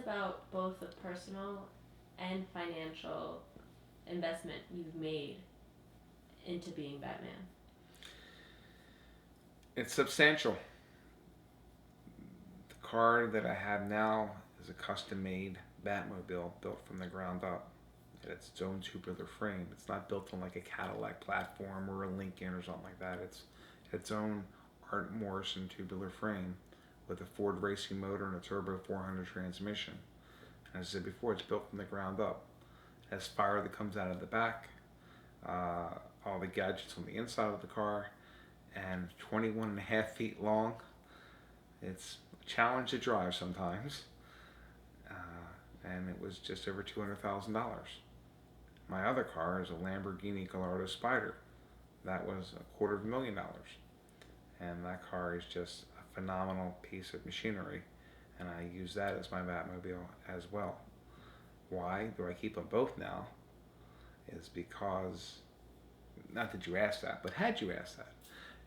about both the personal and financial investment you've made into being Batman? It's substantial. The car that I have now is a custom made Batmobile built from the ground up. It's its own tubular frame. It's not built on like a Cadillac platform or a Lincoln or something like that. It's its own Art Morrison tubular frame with a Ford racing motor and a turbo 400 transmission. And as I said before, it's built from the ground up. It has fire that comes out of the back, all the gadgets on the inside of the car, and 21 and a half feet long. It's a challenge to drive sometimes, and it was just over $200,000. My other car is a Lamborghini Gallardo Spider. That was $250,000, and that car is just a phenomenal piece of machinery, and I use that as my Batmobile as well. Why do I keep them both now? Is because, not that you asked that, but had you asked that,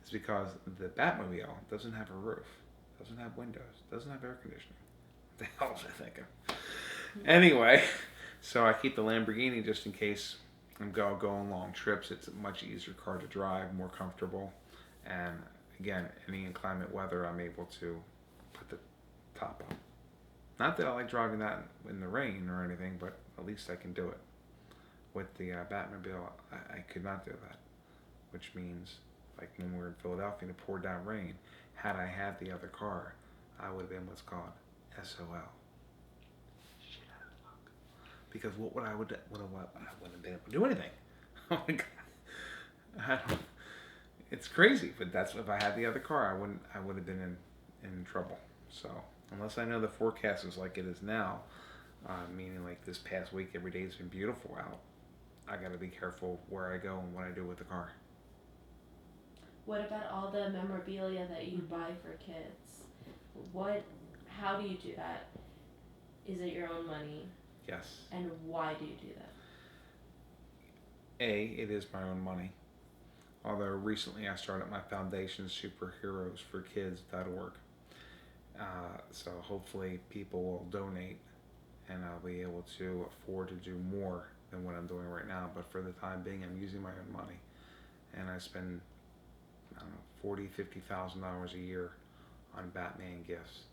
it's because the Batmobile doesn't have a roof, doesn't have windows, doesn't have air conditioning. What the hell was I thinking? Anyway, so I keep the Lamborghini just in case I'm going long trips. It's a much easier car to drive, more comfortable, and again, any inclement weather, I'm able to put the top on. Not that I like driving that in the rain or anything, but at least I can do it. With the Batmobile, I could not do that, which means, like when we were in Philadelphia and it poured down rain, had I had the other car, I would have been what's called SOL. Shit out of luck. Because I wouldn't have been able to do anything. Oh my god, it's crazy. But that's if I had the other car, I would have been in trouble. So unless I know the forecast is like it is now, meaning like this past week, every day has been beautiful out. I got to be careful where I go and what I do with the car. What about all the memorabilia that you buy for kids? What? How do you do that? Is it your own money? Yes. And why do you do that? It is my own money. Although recently I started my foundation, superheroesforkids.org. So hopefully people will donate and I'll be able to afford to do more than what I'm doing right now. But for the time being, I'm using my own money. And I spend, I don't know, $40,000, $50,000 a year on Batman gifts.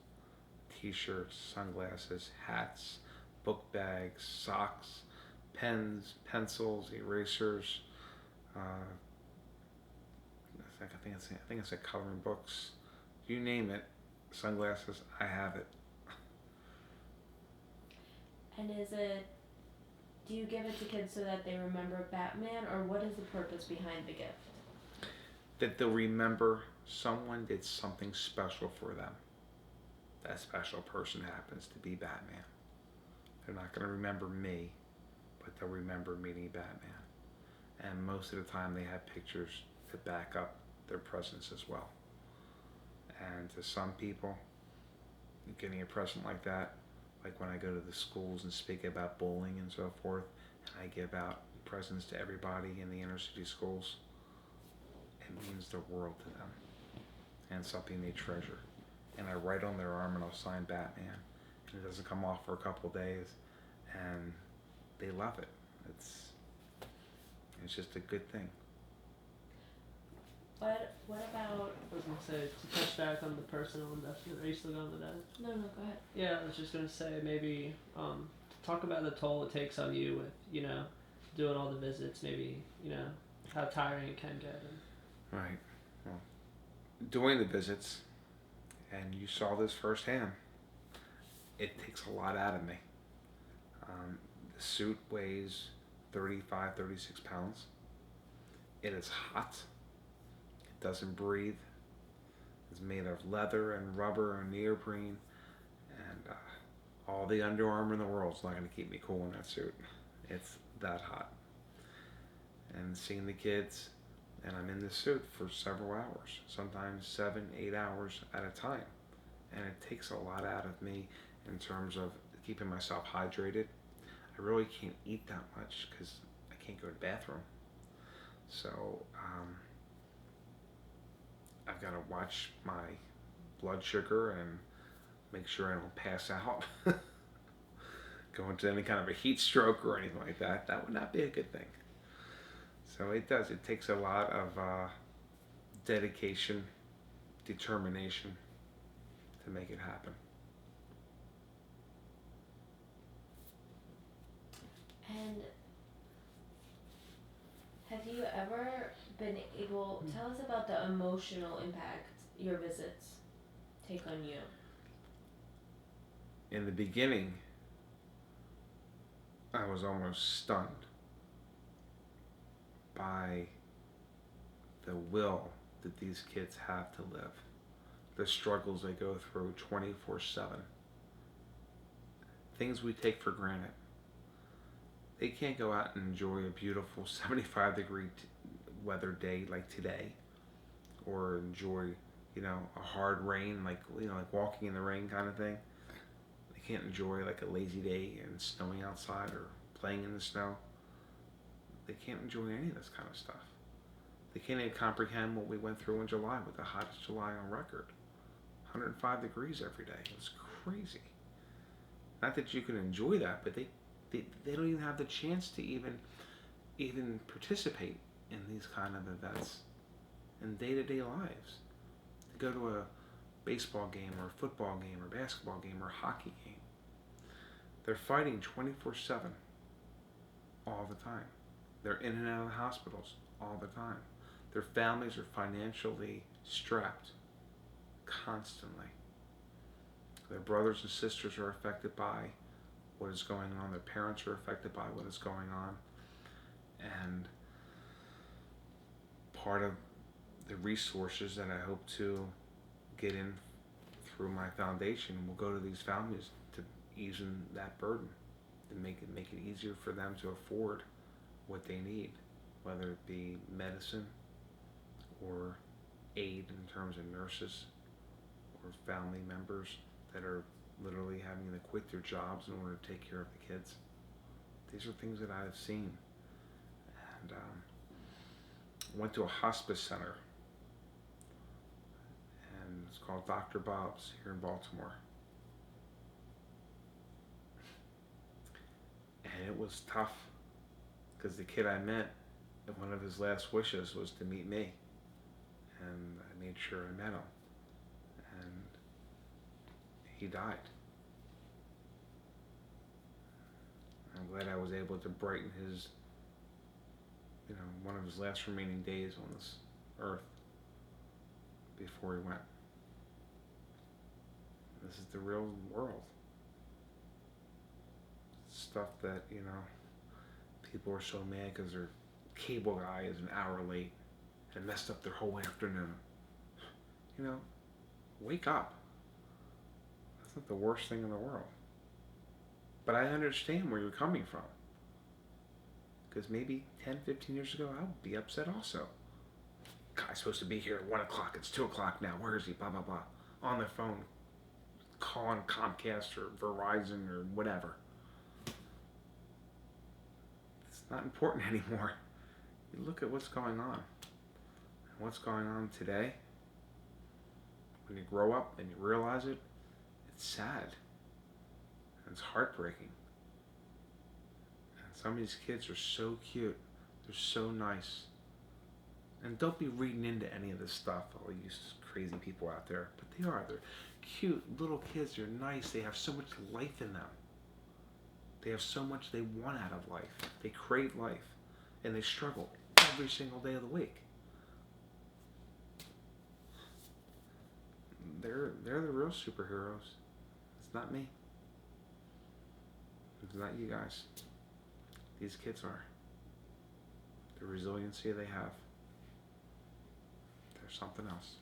T-shirts, sunglasses, hats, book bags, socks, pens, pencils, erasers. I think I said coloring books. You name it, sunglasses. I have it. And is it, do you give it to kids so that they remember Batman, or what is the purpose behind the gift? That they'll remember someone did something special for them. That special person happens to be Batman. They're not going to remember me, but they'll remember meeting Batman. And most of the time, they have pictures to back up their presence as well. And to some people, getting a present like that, like when I go to the schools and speak about bullying and so forth, and I give out presents to everybody in the inner city schools, it means the world to them and something they treasure. And I write on their arm and I'll sign Batman, and it doesn't come off for a couple of days, and they love it. It's just a good thing. What about? I was gonna say to touch back on the personal investment. Are you still going with that? No, no, go ahead. Yeah, I was just gonna say maybe talk about the toll it takes on you with doing all the visits. Maybe how tiring it can get. Right. Well, doing the visits, and you saw this firsthand, it takes a lot out of me. The suit weighs 35, 36 pounds. It is hot. It doesn't breathe. It's made of leather and rubber and neoprene. And all the Under Armour in the world is not going to keep me cool in that suit. It's that hot. And seeing the kids, and I'm in this suit for several hours, sometimes 7, 8 hours at a time. And it takes a lot out of me in terms of keeping myself hydrated. I really can't eat that much because I can't go to the bathroom. So I've got to watch my blood sugar and make sure I don't pass out. go into any kind of a heat stroke or anything like that. That would not be a good thing. So it does. It takes a lot of dedication, determination to make it happen. And have you ever been able, tell us about the emotional impact your visits take on you? In the beginning, I was almost stunned by the will that these kids have to live, the struggles they go through 24/7, things we take for granted. They can't go out and enjoy a beautiful 75-degree weather day like today, or enjoy, a hard rain, like walking in the rain kind of thing. They can't enjoy like a lazy day and snowing outside or playing in the snow. They can't enjoy any of this kind of stuff. They can't even comprehend what we went through in July with the hottest July on record. 105 degrees every day. It was crazy. Not that you can enjoy that, but they don't even have the chance to even participate in these kind of events in day-to-day lives. To go to a baseball game or a football game or basketball game or hockey game. They're fighting 24/7 all the time. They're in and out of the hospitals all the time. Their families are financially strapped constantly. Their brothers and sisters are affected by what is going on. Their parents are affected by what is going on. And part of the resources that I hope to get in through my foundation will go to these families to ease that burden, to make it easier for them to afford what they need, whether it be medicine or aid in terms of nurses or family members that are literally having to quit their jobs in order to take care of the kids. These are things that I have seen. And went to a hospice center, and it's called Dr. Bob's here in Baltimore. And it was tough because the kid I met, one of his last wishes was to meet me. And I made sure I met him. And he died. I'm glad I was able to brighten his, one of his last remaining days on this earth before he went. This is the real world. Stuff that, people are so mad because their cable guy is an hour late and messed up their whole afternoon. Wake up. That's not the worst thing in the world. But I understand where you're coming from. Because maybe 10, 15 years ago, I would be upset also. Guy's supposed to be here at 1 o'clock. It's 2 o'clock now. Where is he? Blah, blah, blah. On the phone, calling Comcast or Verizon or whatever. It's not important anymore. You look at what's going on. And what's going on today, when you grow up and you realize it, it's sad. And it's heartbreaking. And some of these kids are so cute. They're so nice. And don't be reading into any of this stuff, all you crazy people out there. But they are. They're cute little kids. They're nice. They have so much life in them. They have so much they want out of life. They crave life. And they struggle every single day of the week. They're the real superheroes. It's not me. It's not you guys. These kids are. The resiliency they have. There's something else.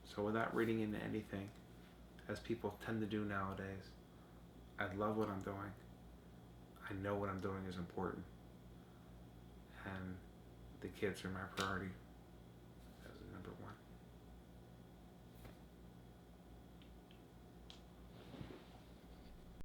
So without reading into anything, as people tend to do nowadays, I love what I'm doing. I know what I'm doing is important. And the kids are my priority.